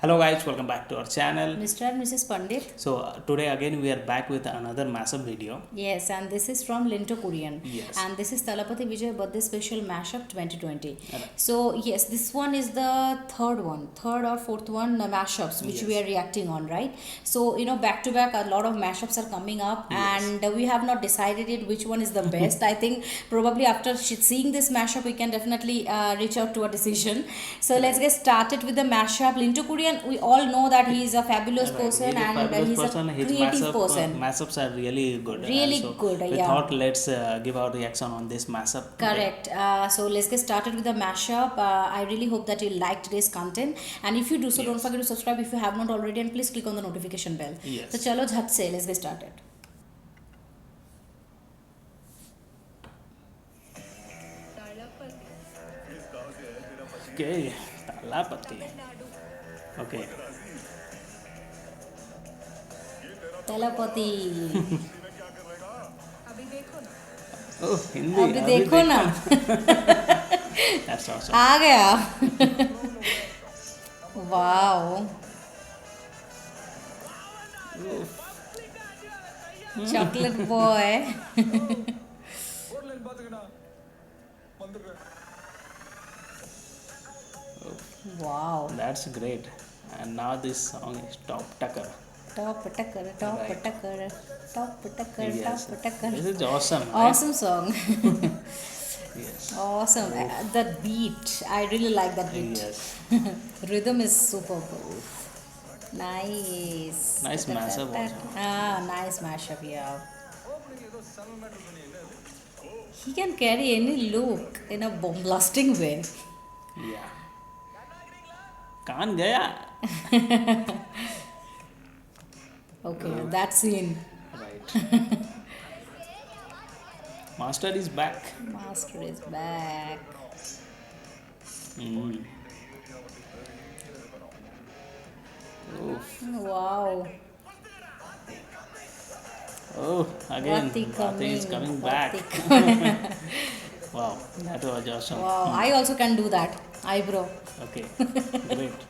Hello guys, welcome back to our channel. Mr. and Mrs. Pandit. So today again we are back with another massive video. Yes, and this is from Linto Korean. Yes. And this is Talapati Vijay birthday special mashup 2020. Alright. So yes, this one is the third or fourth one mashups which we Yes. are reacting on, right? So back to back, a lot of mashups are coming up, Yes. and we have not decided yet which one is the best. I think probably after seeing this mashup, we can definitely reach out to a decision. So let's get started with the mashup. Linto Korean, we all know that he is a fabulous Right, person, he's a and fabulous he's person. a His creative person. mashups are really good. Really So good, we yeah. thought let's give our reaction on this mashup. Correct. So let's get started with the mashup. I really hope that you liked today's content, and if you do so, don't Yes. forget to subscribe if you have not already, and please click on the notification bell. Yes. So chalo jhat se, let's get started. Okay, Talapati. Okay. Talapati. Oh, Hindi. अभी देखो ना. That's awesome. आ गया. Wow. Chocolate boy. Wow. That's great. And now this song is Top Tucker. Top tucker, top Right. tucker, top tucker, Yes. top tucker. This is awesome. Right? Awesome song. Yes. Awesome. That beat, I really like that beat. Yes. Rhythm is superb. Nice. Nice mashup also. Nice mashup, yeah. He can carry any look in a bomb blasting way. Yeah. कान गया. Okay, that scene. Right. Master is back. Master is back. Mm. Oof. Wow. Oh, again, Vati is coming back. Wow, that was awesome. Wow, I also can do that. Eyebrow. Okay, great.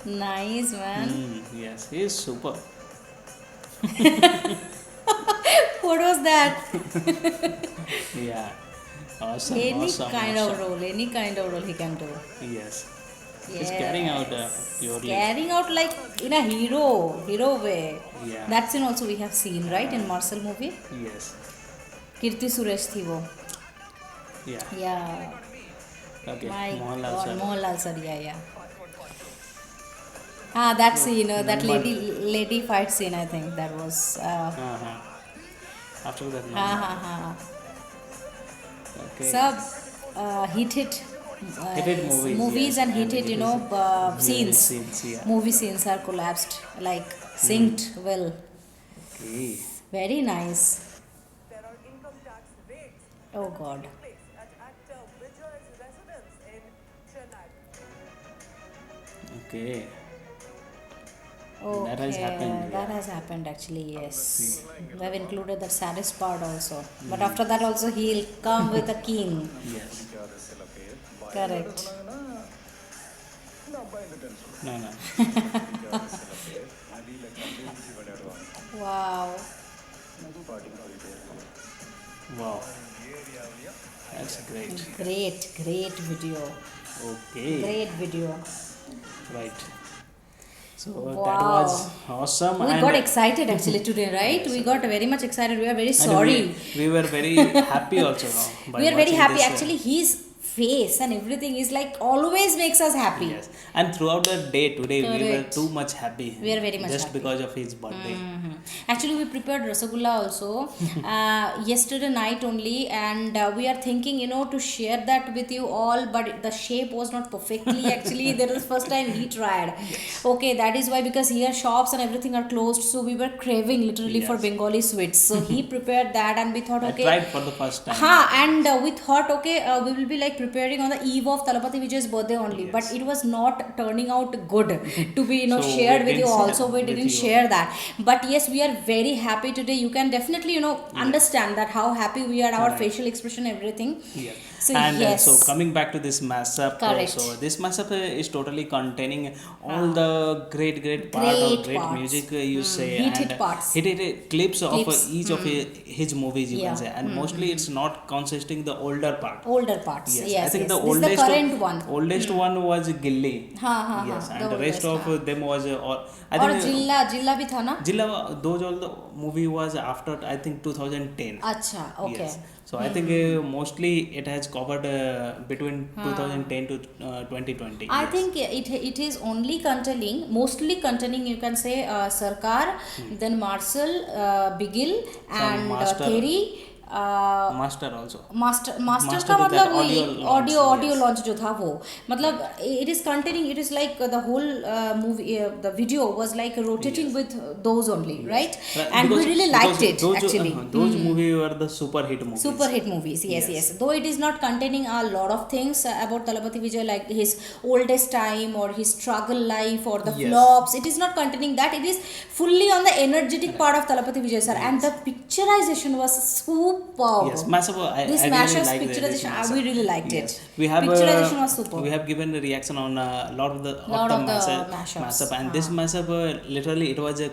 Nice, man. Yes, he is super. What was that? Yeah, awesome. Any awesome, kind awesome. of role, any kind of role he can do. Yes, he's Yes. carrying out purely. Carrying out like in a hero way. Yeah. That scene also we have seen, right, in Marcel movie. Yes. Kirti Suresh thi wo. Yeah. Yeah. Okay. My Mohanlal God, sir. Mohanlal sir, yeah. That scene, that lady fight scene, I think that was. Uh-huh. After that, no. हाँ. Okay. सब hit Hit movies, yes, and hit and scenes. scenes, yeah. Movie scenes are collapsed, like synced well. Okay. Very nice. Oh God. Okay. Okay, That has happened, that yeah. has happened actually, yes. We have included the saddest part also. But after that also he'll come with a king. Yes. Correct. No. Wow. Wow. That's great. Great video. Okay. Great video. Right. So that Wow. was awesome. We and got excited actually today, right? We got very much excited. We are very and sorry. we were very happy also. By We are very watching happy. this, Actually, his face and everything is like always makes us happy. Yes. And throughout the day today, we were Correct. too much happy. We are very much just happy. because of his birthday. Actually, we prepared rasagulla also yesterday night only, and we are thinking, to share that with you all, but the shape was not perfectly. Actually, that was first time we tried. Okay, that is why, because here shops and everything are closed, so we were craving literally for Yes. Bengali sweets. So he prepared that, and we thought, I okay. tried for the first time. And we thought, okay, we will be like preparing on the eve of Talapati Vijay's birthday only, but Yes. it was not turning out good to be So shared we with you. didn't share Also, we with didn't you. share that, but yes, we are very happy today. You can definitely understand that how happy we are, our Right. facial expression, everything. Yeah. So And yes, so coming back to this mashup, Correct. so this mashup is totally containing all the great part or Great great parts. music you say, Hit and parts. hit clips of Clips. each of his movies, you Yeah. can say, and mostly it's not consisting the older part. Older parts. Yes, Yes, I think yes. the This is the oldest current one. oldest one was Gilly. Yes, the and the rest oldest, of them was I और think जिल्ला भी था ना. Jilla, those all the movie was after I think 2010. अच्छा, okay. Yes. So I think mostly it has covered between 2010 to 2020. I Yes. think it is only containing, mostly containing, you can say, Sarkar, then Marcel, Bigil, and Master. Theri. Master also. Master Master का with मतलब that वही audio launch, audio yes. Launch जो था वो मतलब it is containing it is like the whole movie the video was like rotating with those only right and we really liked it actually Those movie were the super hit movies. super hit movies, yes. Though it is not containing a lot of things about Talapati Vijay, like his oldest time or his struggle life or the Yes. flops, it is not containing that. It is fully on the energetic part of Talapati Vijay sir, and the picturization was superb. Yes, Mashup. This I really Mashup's like picturization, this we really liked Yes. it. We have Picturization was superb. We have given a reaction on a lot of the mashups. mashup, and this mashup literally it was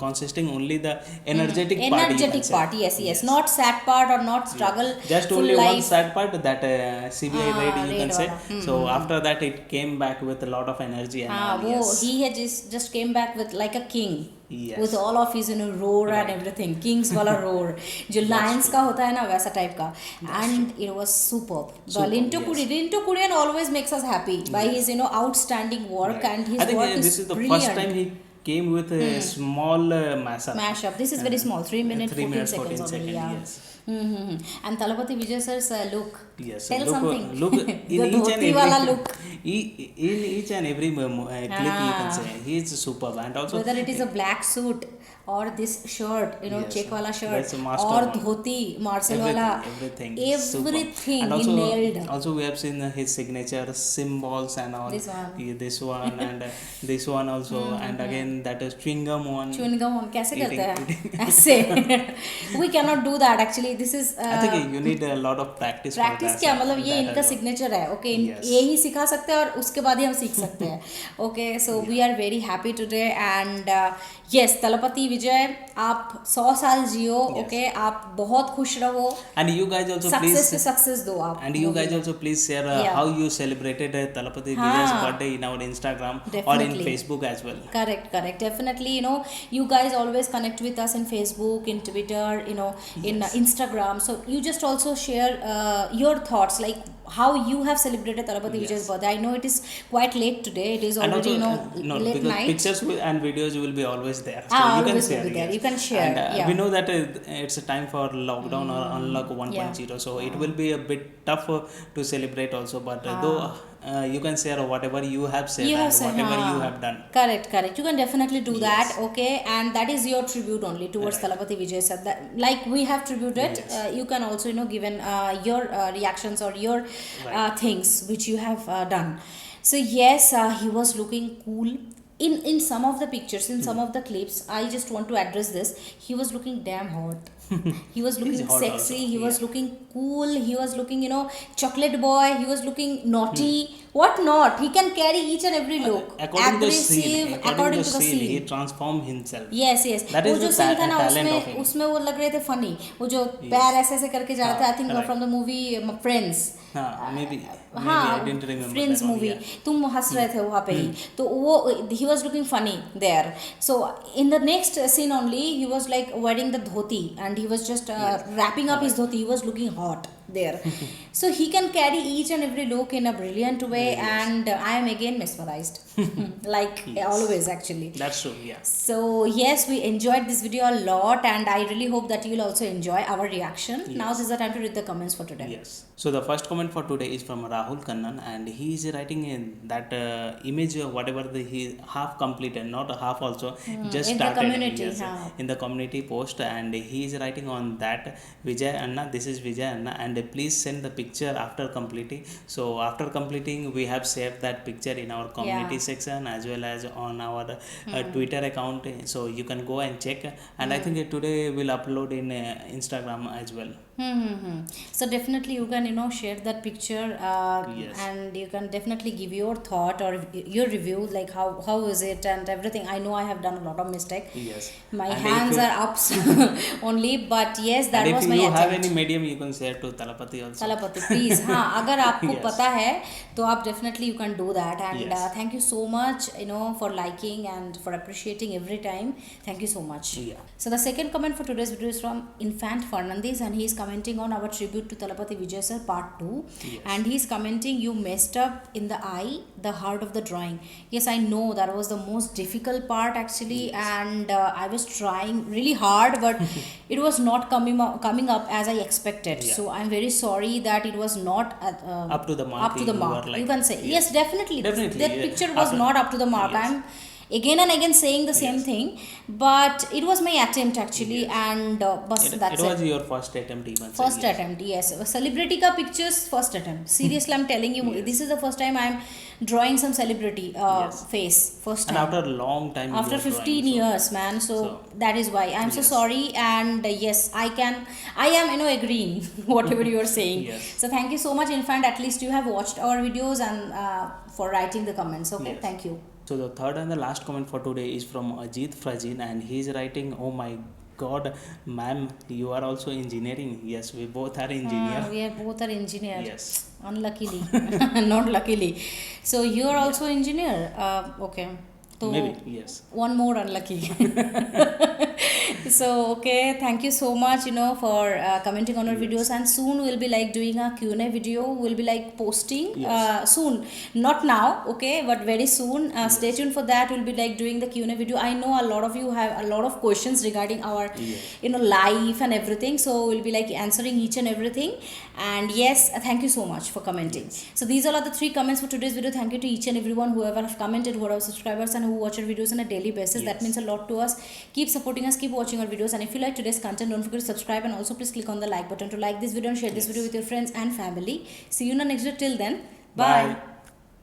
consisting only the energetic part. you can Energetic say. part, yes. Not sad part or not struggle. Just full only life. one sad part that CBI raid you raid can say. wala. So after that it came back with a lot of energy and all, वो yes. he had just came back with like a king. Yes. With all of his roar and everything, kings वाला roar जो lions का होता है ना वैसा type का, and it was superb. The Linto Kurian always makes us happy by his outstanding work, Right. and his I think work this is the brilliant. first time he came with a small mashup. This is very small, 3 minutes 3 14 minutes seconds 14 only. seconds, Yeah. yes. And Talapati Vijay sir's look. Yes, Tell something. Look in The each and dhoti wala every look. in each and every clip you can say he is superb, and also Whether it is a black suit or this shirt, Yes, check wala that's shirt, a master or one. dhoti, Marcel wala, everything everything and he also, nailed. Also we have seen his signature symbols and all. This one. Yeah, this one and this one also, and again that is chewing gum one. Chewing gum on कैसे करते Eating. हैं ऐसे we cannot do that actually. This is I think you need a lot of practice for practice that, क्या sir. मतलब ये That इनका as well. Signature है okay Yes. ये ही सिखा सकते हैं और उसके बाद ही हम सीख सकते हैं okay so we are very happy today and yes Thalapathy Vijay आप 100 साल जियो ओके आप बहुत खुश रहो And you guys also success पे please सक्सेस दो आप and you guys also please share Yeah. how you celebrated Talapati हाँ. Vijay's birthday in our Instagram or in Definitely. Facebook as well. correct definitely you guys always connect with us in Facebook, in Twitter, in Instagram, so you just also share your thoughts like how you have celebrated Talapati Yes. Vijay's birthday. I know it is quite late today, it is And already also, no, late because night. pictures and videos will be always there. So Ah, you can always will share. be there. Yes. You can share, And yeah. we know that it's a time for lockdown or unlock 1.0, Yeah. so it will be a bit tough to celebrate also. But though you can share whatever you have said You have and said, whatever हाँ. you have done. Correct. You can definitely do Yes. that, okay? And that is your tribute only towards Right. Talapati Vijay sir. That, like we have tributed, Yes. you can also, given your reactions or your Right. things which you have done. So yes, he was looking cool. In some of the pictures, in some of the clips, I just want to address this. He was looking damn hot. He was looking hot sexy. also, He was yeah. looking cool. He was looking, chocolate boy. He was looking naughty. What not? He can carry each and every look. According to the Aggressive, scene, according to the he scene. transformed himself. Yes. That वो is जो the scene था ना talent of him. उसमें वो लग रहे थे funny वो जो पैर ऐसे ऐसे करके जा रहा था I think correct. From the movie friends Maybe हाँ I didn't remember friends that one, movie yeah. तुम हंस रहे थे वहाँ पे ही तो वो he was looking funny there so in the next scene only he was like wearing the dhoti and he was just wrapping up his dhoti. He was looking hot there. So he can carry each and every look in a brilliant way, and I am again mesmerized. Like always, actually. That's true, yeah. So yes, we enjoyed this video a lot, and I really hope that you will also enjoy our reaction. Now this is the time to read the comments for today. Yes. So the first comment for today is from Rahul Kannan, and he is writing in that image whatever he half completed, not half also, just in the started. community, yes, हाँ. in the community post, and he is writing on that Vijay Anna, this is Vijay Anna, and and please send the picture after completing. So after completing, we have shared that picture in our community Yeah. section as well as on our Twitter account, so you can go and check. And I think today we'll upload in Instagram as well. Hmm. So definitely you can share that picture, Yes. and you can definitely give your thought or your review, like how is it and everything. I know I have done a lot of mistake. Yes. My And hands if are up only, but yes, and that if was my you have attempt. any medium, you can share to Talapati also. Thalapathy please, हाँ, अगर आपको Yes. पता है तो आप definitely you can do that. And Yes. Thank you so much for liking and for appreciating every time. Thank you so much. Yeah. So the second comment for today's video is from Infant Fernandez, and he is commenting on our tribute to Talapati Vijay sir part 2. Yes. And he is commenting, you messed up in the eye, the heart of the drawing. Yes, I know that was the most difficult part actually. Yes. And I was trying really hard, but it was not coming up as I expected. Yeah. So I'm very sorry that it was not Up to the mark. up to the You mark. are like- You can say yes, definitely. Definitely, That yeah. picture was After- not up to the mark. Yes. I'm again and again saying the same Yes. thing, but it was my attempt actually. Yes. And bus, It that's was it. your first attempt even. say, First yes. attempt, yes. Celebrity ka pictures, first attempt. Seriously, I'm telling you, Yes. this is the first time I'm drawing some celebrity Yes. face. First And time. after a long time. you After are drawing, 15 so- years, man. So that is why I'm so Yes. sorry. And yes, I am agreeing whatever you are saying. Yes. So thank you so much, Infant. At least you have watched our videos and for writing the comments. Okay, Yes. thank you. So the third and the last comment for today is from Ajit Frazin, and he's writing, "Oh my God, ma'am, you are also engineering." Yes, we both are engineer. We are both are engineer. Yes. Unluckily, not luckily. So you are also engineer. Okay. So Maybe yes. one more unlucky. So okay, thank you so much for commenting on our videos. And soon we'll be like doing a Q&A video. We'll be like posting Yes. soon, not now, okay, but very soon. Stay tuned for that. We'll be like doing the Q&A video. I know a lot of you have a lot of questions regarding our Yes. life and everything, so we'll be like answering each and everything. And yes, thank you so much for commenting. So these all are the 3 comments for today's video. Thank you to each and everyone whoever have commented, who are our subscribers and who watch our videos on a daily basis. That Yes. means a lot to us. Keep supporting us, keep watching our videos, and if you like today's content, don't forget to subscribe, and also please click on the like button to like this video and share this Yes. video with your friends and family. See you in the next video. Till then, Bye. bye.